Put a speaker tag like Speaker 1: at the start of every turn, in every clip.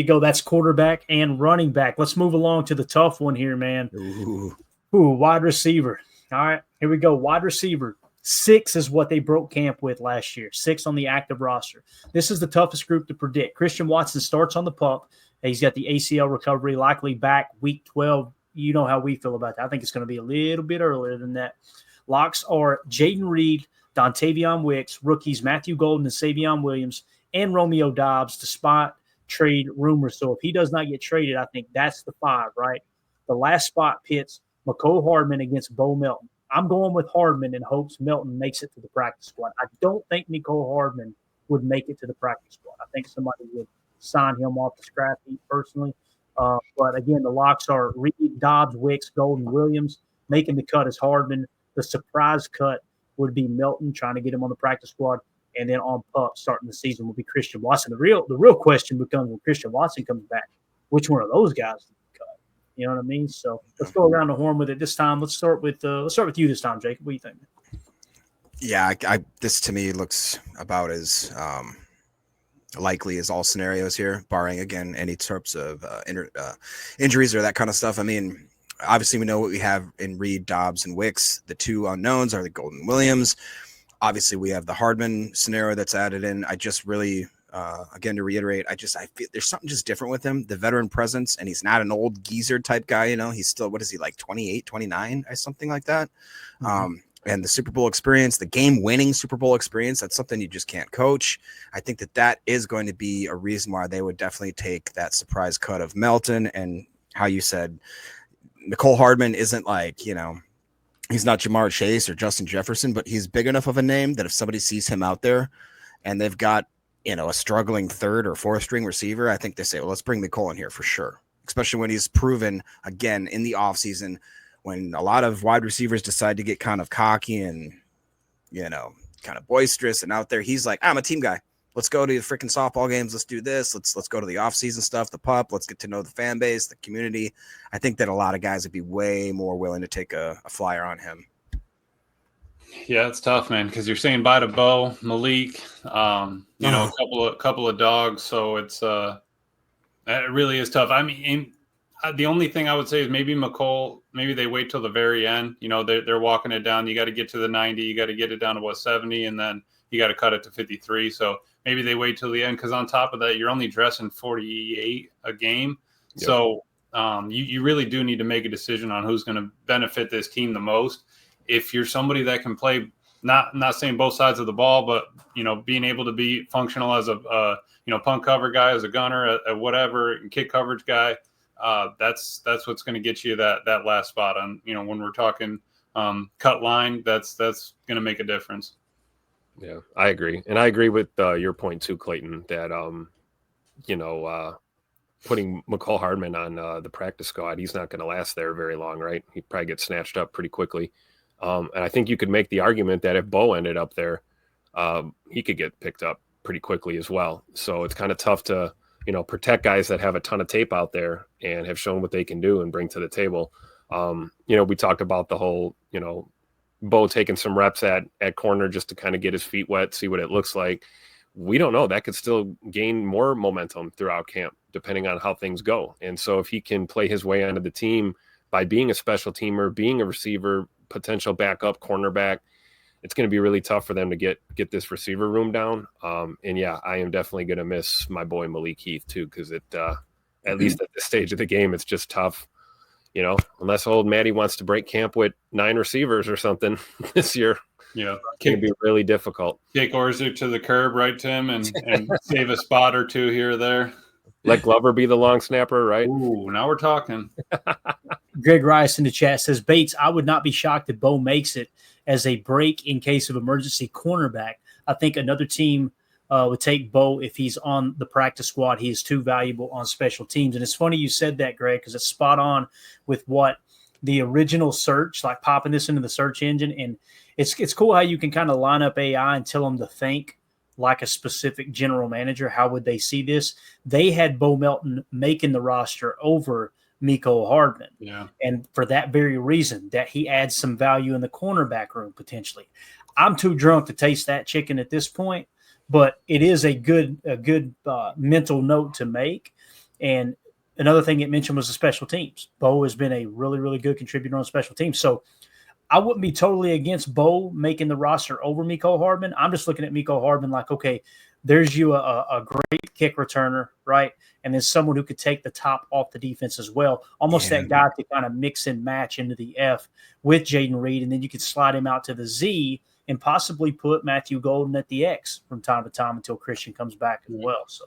Speaker 1: You go. That's quarterback and running back. Let's move along to the tough one here, man. Wide receiver. All right, here we go. Wide receiver. 6 is what they broke camp with last year. 6 on the active roster. This is the toughest group to predict. Christian Watson starts on the pup. He's got the ACL recovery, likely back week 12. You know how we feel about that. I think it's going to be a little bit earlier than that. Locks are Jaden Reed, Dontavion Wicks, rookies Matthew Golden and Savion Williams, and Romeo Dobbs to spot trade rumors. So if he does not get traded, I think that's the 5, right? The last spot pits McCole Hardman against Bo Melton. I'm going with Hardman in hopes Melton makes it to the practice squad. I don't think Mecole Hardman would make it to the practice squad. I think somebody would sign him off the scrap heap personally. But again, the locks are Reed, Dobbs, Wicks, Golden, Williams. Making the cut is Hardman. The surprise cut would be Melton, trying to get him on the practice squad. And then on pup starting the season will be Christian Watson. The real question becomes when Christian Watson comes back, which one of those guys cut? You know what I mean? So let's go around the horn with it this time. Let's start with you this time, Jacob. What do you think?
Speaker 2: Yeah, this to me looks about as likely as all scenarios here, barring again any types of injuries or that kind of stuff. I mean, obviously we know what we have in Reed, Dobbs, and Wicks. The 2 unknowns are the Golden Williams. Obviously, we have the Hardman scenario that's added in. I just really, again, to reiterate, I feel there's something just different with him, the veteran presence, and he's not an old geezer type guy. You know, he's still, what is he, like 28, 29 or something like that? Mm-hmm. And the Super Bowl experience, the game-winning Super Bowl experience, that's something you just can't coach. I think that is going to be a reason why they would definitely take that surprise cut of Melton. And how you said, Mecole Hardman isn't like, you know, he's not Jamar Chase or Justin Jefferson, but he's big enough of a name that if somebody sees him out there and they've got, you know, a struggling 3rd or 4th string receiver, I think they say, well, let's bring Mecole in here for sure. Especially when he's proven, again, in the offseason, when a lot of wide receivers decide to get kind of cocky and, you know, kind of boisterous and out there, he's like, I'm a team guy. Let's go to the freaking softball games. Let's do this. Let's go to the offseason stuff, the pup. Let's get to know the fan base, the community. I think that a lot of guys would be way more willing to take a flyer on him.
Speaker 3: Yeah, it's tough, man, because you're saying bye to Bo, Malik, you know, a couple of dogs. So it's it really is tough. I mean, the only thing I would say is maybe Mecole, maybe they wait till the very end. You know, they're walking it down. You got to get to the 90. You got to get it down to 70, and then you got to cut it to 53. So maybe they wait till the end, because on top of that, you're only dressing 48 a game. Yep. So you really do need to make a decision on who's going to benefit this team the most. If you're somebody that can play, not saying both sides of the ball, but, you know, being able to be functional as a you know, punt cover guy, as a gunner, a whatever, kick coverage guy, that's what's going to get you that last spot on, you know, when we're talking cut line, that's going to make a difference.
Speaker 4: Yeah, I agree. And I agree with your point too, Clayton, that, you know, putting Mecole Hardman on the practice squad, he's not going to last there very long, right? He'd probably get snatched up pretty quickly. And I think you could make the argument that if Bo ended up there, he could get picked up pretty quickly as well. So it's kind of tough to, you know, protect guys that have a ton of tape out there and have shown what they can do and bring to the table. You know, we talked about the whole, you know, Bo taking some reps at corner just to kind of get his feet wet, see what it looks like. We don't know. That could still gain more momentum throughout camp, depending on how things go. And so if he can play his way onto the team by being a special teamer, being a receiver, potential backup cornerback, it's going to be really tough for them to get this receiver room down. And yeah, I am definitely going to miss my boy Malik Heath too, because it, at least at this stage of the game, it's just tough. You know, unless old Matty wants to break camp with 9 receivers or something this year.
Speaker 3: Yeah,
Speaker 4: it can be really difficult.
Speaker 3: Kick Orzik to the curb, right, Tim, and save a spot or two here or there.
Speaker 4: Let Glover be the long snapper, right?
Speaker 3: Ooh, now we're talking.
Speaker 1: Greg Rice in the chat says, Bates, I would not be shocked if Bo makes it as a break in case of emergency cornerback. I think another team would take Bo if he's on the practice squad. He is too valuable on special teams. And it's funny you said that, Greg, because it's spot on with what the original search, like popping this into the search engine. And it's cool how you can kind of line up AI and tell them to think like a specific general manager. How would they see this? They had Bo Melton making the roster over Mecole Hardman.
Speaker 3: Yeah.
Speaker 1: And for that very reason, that he adds some value in the cornerback room potentially. I'm too drunk to taste that chicken at this point, but it is a good mental note to make. And another thing it mentioned was the special teams. Bo has been a really, really good contributor on special teams. So I wouldn't be totally against Bo making the roster over Mecole Hardman. I'm just looking at Mecole Hardman like, okay, there's you a great kick returner, right? And then someone who could take the top off the defense as well. Almost that guy to kind of mix and match into the F with Jayden Reed. And then you could slide him out to the Z and possibly put Matthew Golden at the X from time to time until Christian comes back as well. So,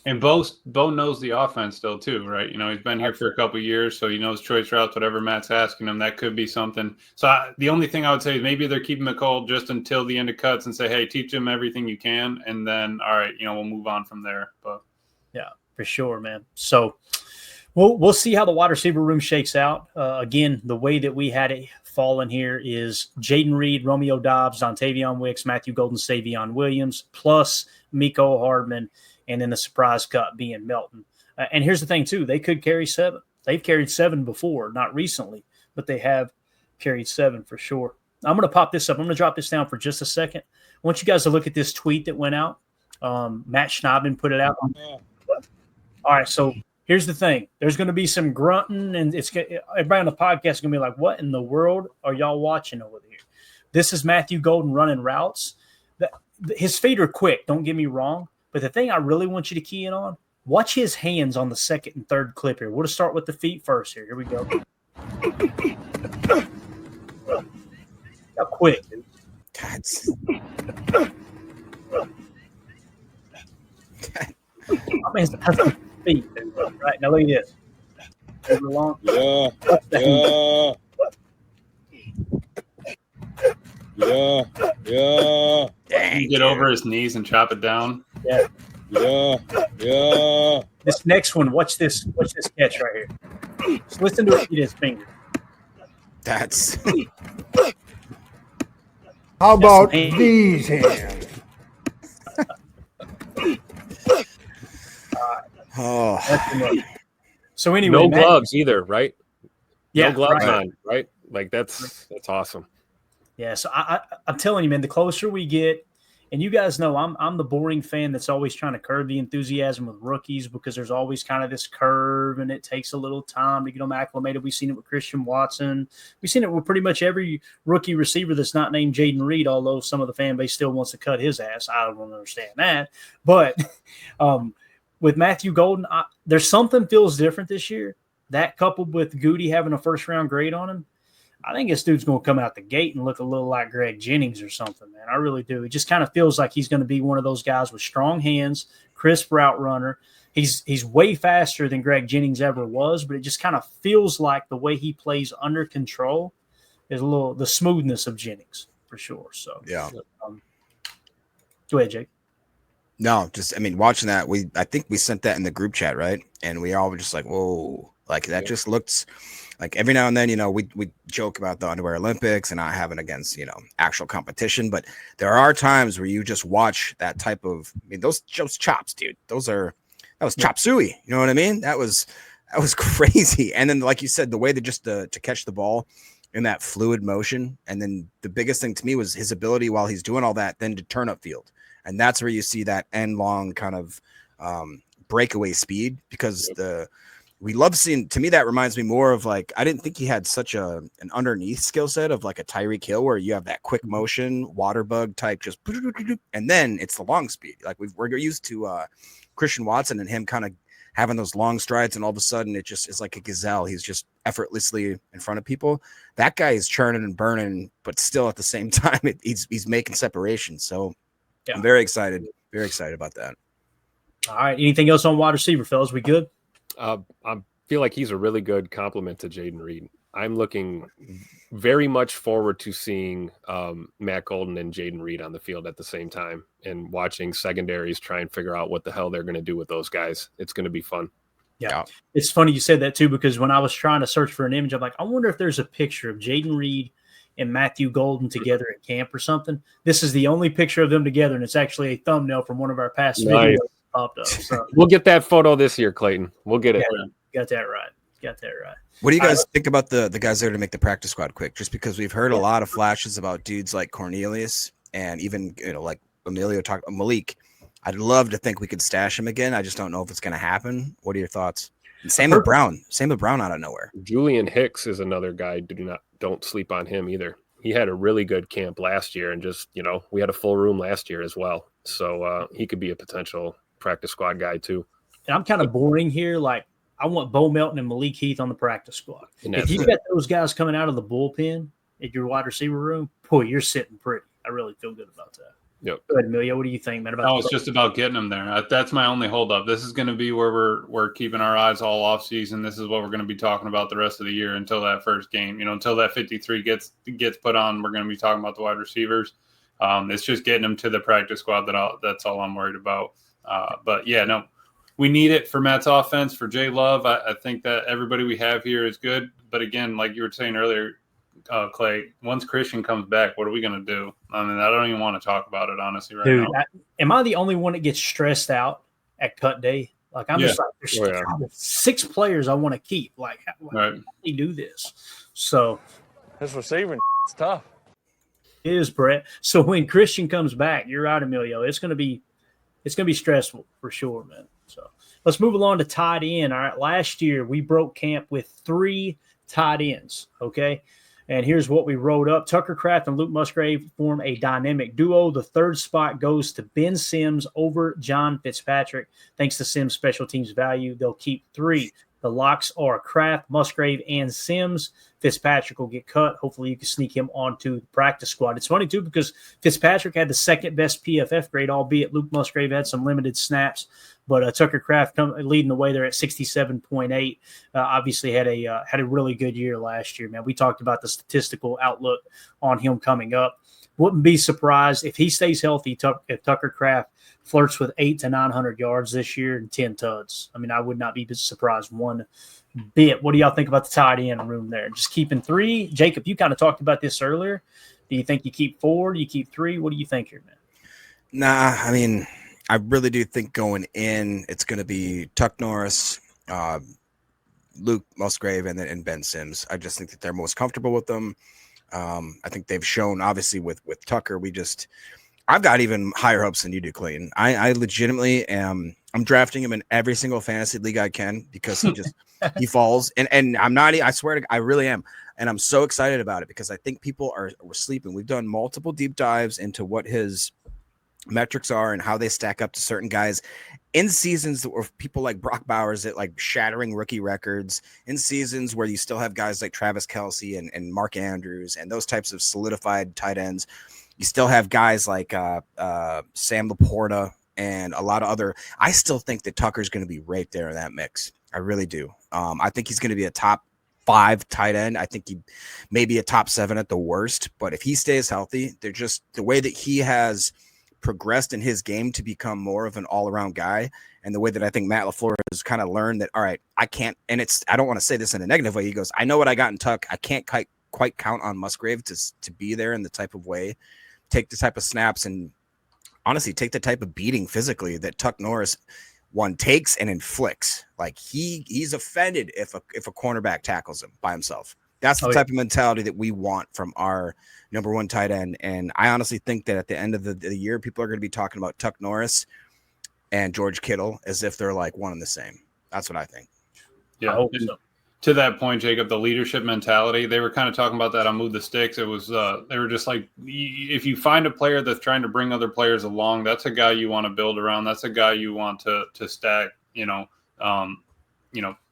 Speaker 3: and Bo knows the offense still too, right? You know, he's been here for a couple of years, so he knows choice routes, whatever Matt's asking him. That could be something. So the only thing I would say is maybe they're keeping Mecole just until the end of cuts and say, hey, teach him everything you can, and then all right, you know, we'll move on from there. But
Speaker 1: yeah, for sure, man. So we'll see how the wide receiver room shakes out. Again, the way that we had it fallen here is Jayden Reed, Romeo Doubs, Dontavion Wicks, Matthew Golden, Savion Williams, plus Mecole Hardman, and then the surprise cut being Melton. And here's the thing, too. They could carry 7. They've carried 7 before, not recently, but they have carried 7 for sure. I'm going to pop this up. I'm going to drop this down for just a second. I want you guys to look at this tweet that went out. Matt Schneidman put it out. All right, so here's the thing. There's going to be some grunting, and everybody on the podcast is going to be like, what in the world are y'all watching over here? This is Matthew Golden running routes. His feet are quick, don't get me wrong. But the thing I really want you to key in on, watch his hands on the second and third clip here. We'll just start with the feet first here. Here we go. How quick, dude. I mean, that's feet, right? Now look at this. Long.
Speaker 5: Yeah.
Speaker 3: Dang, get over his knees and chop it down.
Speaker 1: Yeah.
Speaker 5: Yeah.
Speaker 1: This next one, watch this catch right here. Just listen to it eat his finger.
Speaker 2: That's
Speaker 6: how about these hands?
Speaker 2: Oh.
Speaker 1: So anyway,
Speaker 4: no gloves either, right?
Speaker 1: Yeah,
Speaker 4: no gloves
Speaker 1: right.
Speaker 4: on, right? Like that's awesome.
Speaker 1: Yeah, so I'm telling you, man, the closer we get, and you guys know I'm the boring fan that's always trying to curb the enthusiasm with rookies because there's always kind of this curve and it takes a little time to get them acclimated. We've seen it with Christian Watson. We've seen it with pretty much every rookie receiver that's not named Jayden Reed, although some of the fan base still wants to cut his ass. I don't understand that. But with Matthew Golden, there's something feels different this year. That coupled with Goody having a first-round grade on him, I think this dude's going to come out the gate and look a little like Greg Jennings or something, man. I really do. It just kind of feels like he's going to be one of those guys with strong hands, crisp route runner. He's way faster than Greg Jennings ever was, but it just kind of feels like the way he plays under control is the smoothness of Jennings for sure. So
Speaker 2: yeah.
Speaker 1: Go ahead, Jake.
Speaker 2: No, watching that, I think we sent that in the group chat, right? And we all were just like, whoa, like that just looks like every now and then, we joke about the Underwear Olympics and not having against, actual competition, but there are times where you just watch that type of, those chops, dude, that was chop suey. You know what I mean? That was crazy. And then, like you said, the way that just to catch the ball in that fluid motion. And then the biggest thing to me was his ability while he's doing all that, then to turn up field. And that's where you see that end long kind of breakaway speed, because we love seeing, to me, that reminds me more of like, I didn't think he had such an underneath skill set of like a Tyreek Hill where you have that quick motion, water bug type, just, and then it's the long speed. Like we're used to Christian Watson and him kind of having those long strides, and all of a sudden it just is like a gazelle. He's just effortlessly in front of people. That guy is churning and burning, but still at the same time, he's making separation. So yeah. I'm very excited about that.
Speaker 1: All right. Anything else on wide receiver, fellas? We good?
Speaker 4: I feel like he's a really good complement to Jayden Reed. I'm looking very much forward to seeing Matt Golden and Jayden Reed on the field at the same time and watching secondaries try and figure out what the hell they're going to do with those guys. It's going to be fun.
Speaker 1: Yeah. It's funny you said that too, because when I was trying to search for an image, I'm like, I wonder if there's a picture of Jayden Reed and Matthew Golden together at camp or something. This is the only picture of them together, and it's actually a thumbnail from one of our past videos popped up. So
Speaker 4: we'll get that photo this year, Clayton. We'll get it.
Speaker 1: Got that right.
Speaker 2: What do you guys think about the guys there to make the practice squad quick? Just because we've heard a lot of flashes about dudes like Cornelius and even like Malik I'd love to think we could stash him again. I just don't know if it's going to happen. What are your thoughts? And same with Brown. Same with Brown out of nowhere.
Speaker 4: Julian Hicks is another guy. Don't sleep on him either. He had a really good camp last year, and just we had a full room last year as well. So he could be a potential practice squad guy too.
Speaker 1: And I'm kind of boring here. Like, I want Bo Melton and Malik Heath on the practice squad. If you got those guys coming out of the bullpen at your wide receiver room, boy, you're sitting pretty. I really feel good about that.
Speaker 4: Yep.
Speaker 1: Go ahead, Emilio. What do you think, man?
Speaker 3: No, it's just about getting them there. That's my only holdup. This is going to be where we're keeping our eyes all off season. This is what we're going to be talking about the rest of the year until that first game. Until that 53 gets put on, we're going to be talking about the wide receivers. It's just getting them to the practice squad. That's all I'm worried about. But yeah, no, we need it for Matt's offense, for Jay Love. I think that everybody we have here is good. But again, like you were saying earlier, Clay, once Christian comes back, what are we going to do? I mean, I don't even want to talk about it, honestly, right now.
Speaker 1: Am I the only one that gets stressed out at cut day? Like, I'm just like, there's 6 players I want to keep. Like, how do we do this? So
Speaker 5: this receiving it's tough.
Speaker 1: It is, Brett. So when Christian comes back, you're right, Emilio. It's going to be stressful for sure, man. So let's move along to tight end. All right, last year we broke camp with 3 tight ends. Okay. And here's what we wrote up. Tucker Kraft and Luke Musgrave form a dynamic duo. The 3rd spot goes to Ben Sims over John Fitzpatrick. Thanks to Sims' special teams value, they'll keep 3. The locks are Kraft, Musgrave, and Sims. Fitzpatrick will get cut. Hopefully you can sneak him onto the practice squad. It's funny, too, because Fitzpatrick had the 2nd best PFF grade, albeit Luke Musgrave had some limited snaps. But Tucker Kraft leading the way there at 67.8. Obviously had a really good year last year, man. We talked about the statistical outlook on him coming up. Wouldn't be surprised if he stays healthy, if Tucker Kraft flirts with 800 to 900 yards this year and 10 tuds. I mean, I would not be surprised one bit. What do y'all think about the tight end room there? Just keeping 3? Jacob, you kind of talked about this earlier. Do you think you keep 4? Do you keep 3? What do you think here, man?
Speaker 2: Nah, I mean, I really do think going in, it's going to be Tuck Norris, Luke Musgrave, and Ben Sims. I just think that they're most comfortable with them. I think they've shown, obviously, with Tucker, I've got even higher hopes than you do, Clayton. I legitimately am. I'm drafting him in every single fantasy league I can because he falls. And I'm not, I swear I really am. And I'm so excited about it because I think people are sleeping. We've done multiple deep dives into what his metrics are and how they stack up to certain guys in seasons where people like Brock Bowers at like shattering rookie records, in seasons where you still have guys like Travis Kelce and Mark Andrews and those types of solidified tight ends. You still have guys like Sam Laporta and a lot of other. I still think that Tucker's going to be right there in that mix. I really do. I think he's going to be a top 5 tight end. I think he may be a top 7 at the worst, but if he stays healthy, they're just the way that he has progressed in his game to become more of an all-around guy, and the way that I think Matt LaFleur has kind of learned that, all right, I can't, and I don't want to say this in a negative way. He goes, I know what I got in Tuck. I can't quite count on Musgrave to be there in the type of way, take the type of snaps, and honestly take the type of beating physically that Tuck Norris takes and inflicts. Like he's offended if a cornerback tackles him by himself. That's the type of mentality that we want from our number 1 tight end. And I honestly think that at the end of the year, people are going to be talking about Tuck Norris and George Kittle as if they're like one and the same. That's what I think.
Speaker 3: Yeah. To that point, Jacob, the leadership mentality, they were kind of talking about that on Move the Sticks. It was, they were just like, if you find a player that's trying to bring other players along, that's a guy you want to build around. That's a guy you want to stack,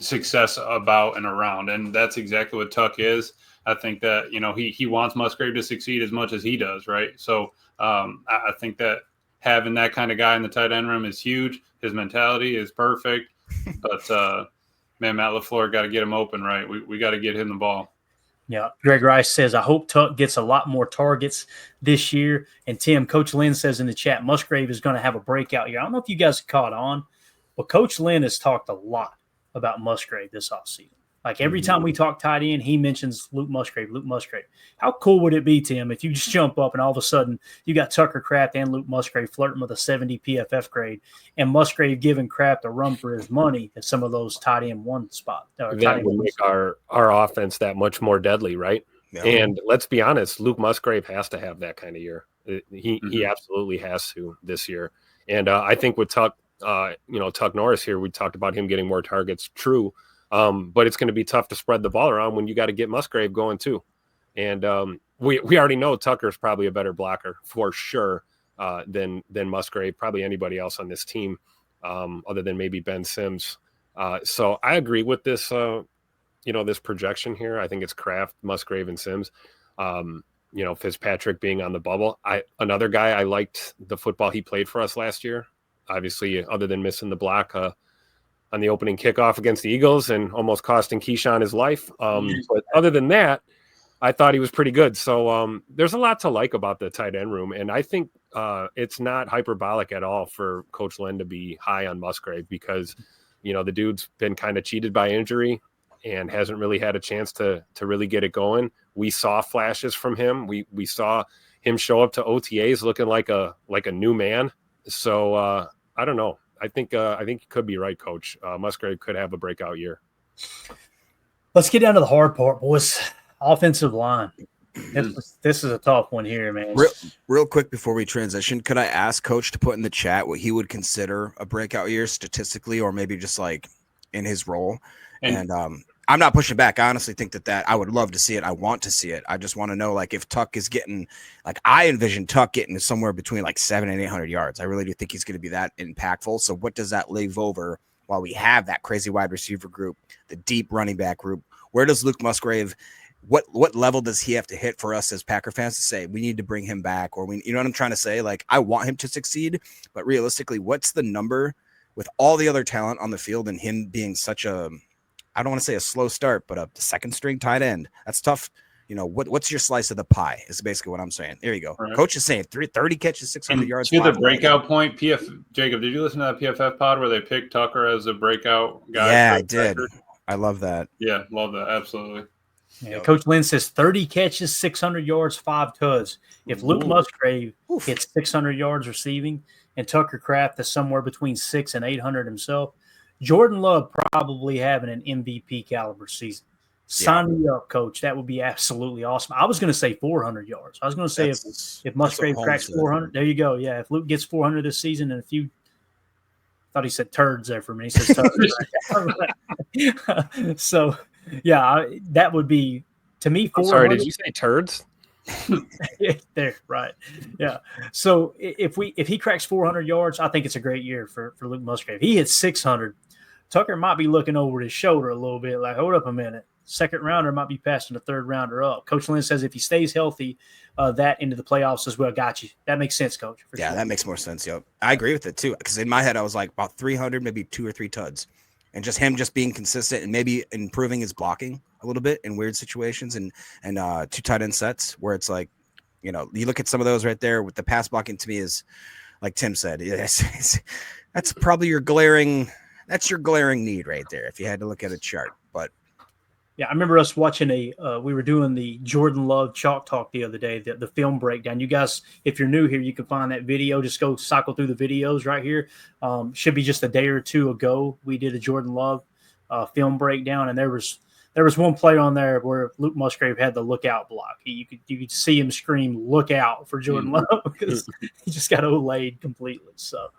Speaker 3: success about and around. And that's exactly what Tuck is. I think that, he wants Musgrave to succeed as much as he does. Right. So I think that having that kind of guy in the tight end room is huge. His mentality is perfect, but man, Matt LaFleur got to get him open. Right. We got to get him the ball.
Speaker 1: Yeah. Greg Rice says, I hope Tuck gets a lot more targets this year. And Tim, Coach Lynn says in the chat, Musgrave is going to have a breakout year. I don't know if you guys caught on, but Coach Lynn has talked a lot about Musgrave this offseason. Like every time we talk tight end, he mentions Luke Musgrave. How cool would it be, Tim, if you just jump up and all of a sudden you got Tucker Kraft and Luke Musgrave flirting with a 70 PFF grade and Musgrave giving Kraft a run for his money at some of those tight end 1 spot?
Speaker 4: That would make our offense that much more deadly, right? Yeah. And let's be honest, Luke Musgrave has to have that kind of year. He absolutely has to this year. And I think with Tuck Norris here, we talked about him getting more targets. True. But it's going to be tough to spread the ball around when you got to get Musgrave going too. And we already know Tucker's probably a better blocker for sure than Musgrave, probably anybody else on this team other than maybe Ben Sims. So I agree with this, this projection here. I think it's Kraft, Musgrave, and Sims. Fitzpatrick being on the bubble. Another guy, I liked the football he played for us last year. Obviously, other than missing the block on the opening kickoff against the Eagles and almost costing Keyshawn his life. But other than that, I thought he was pretty good. So there's a lot to like about the tight end room. And I think it's not hyperbolic at all for Coach Len to be high on Musgrave because, the dude's been kind of cheated by injury and hasn't really had a chance to really get it going. We saw flashes from him. We saw him show up to OTAs looking like a new man. So I don't know. I think you could be right, Coach. Musgrave could have a breakout year.
Speaker 1: Let's get down to the hard part, boys. Offensive line. This is a tough one here, man.
Speaker 2: Real quick before we transition, could I ask Coach to put in the chat what he would consider a breakout year statistically, or maybe just like in his role? And I'm not pushing back. I honestly think that I would love to see it. I want to see it. I just want to know, like, if Tuck is getting, like, I envision Tuck getting somewhere between like 700 and 800 yards. I really do think he's going to be that impactful. So what does that leave over while we have that crazy wide receiver group, the deep running back group? Where does Luke Musgrave, what level does he have to hit for us as Packer fans to say we need to bring him back, or you know what I'm trying to say? Like, I want him to succeed, but realistically, what's the number with all the other talent on the field and him being such a, I don't want to say a slow start, but a second string tight end? That's tough. What's your slice of the pie is basically what I'm saying. There you go. Right. Coach is saying 30 catches, 600 yards.
Speaker 3: To the breakout point, Jacob, did you listen to that PFF pod where they picked Tucker as a breakout guy?
Speaker 2: Yeah, I did. I love that.
Speaker 3: Yeah, love that. Absolutely.
Speaker 1: Yeah, Coach Lynn says 30 catches, 600 yards, 5 tuds. If Luke Musgrave hits 600 yards receiving and Tucker Kraft is somewhere between 600 and 800 himself, Jordan Love probably having an MVP caliber season. Sign me up, Coach. That would be absolutely awesome. I was going to say 400 yards. I was going to say if Musgrave cracks 400, there you go. Yeah, if Luke gets 400 this season and I thought he said turds there for me. He says turds. So, yeah, that would be, to me, 400.
Speaker 4: Sorry, did you say turds?
Speaker 1: Yeah, there, right. Yeah. So if he cracks 400 yards, I think it's a great year for Luke Musgrave. He hits 600. Tucker might be looking over his shoulder a little bit, like, hold up a minute. Second rounder might be passing the third rounder up. Coach Lynn says if he stays healthy, that into the playoffs as well. Got you. That makes sense, Coach.
Speaker 2: Yeah, that makes more sense. Yep. I agree with it too. Because in my head, I was like about 300, maybe 2 or 3 tuds. And just him just being consistent and maybe improving his blocking a little bit in weird situations and 2 tight end sets where it's like, you look at some of those right there with the pass blocking, to me is, like Tim said, that's probably your glaring need right there if you had to look at a chart. But
Speaker 1: yeah, I remember us watching we were doing the Jordan Love Chalk Talk the other day, the film breakdown. You guys, if you're new here, you can find that video. Just go cycle through the videos right here. Should be just a day or two ago. We did a Jordan Love film breakdown, and there was one play on there where Luke Musgrave had the lookout block. You could see him scream, "Look out" for Jordan Love because he just got olayed completely. So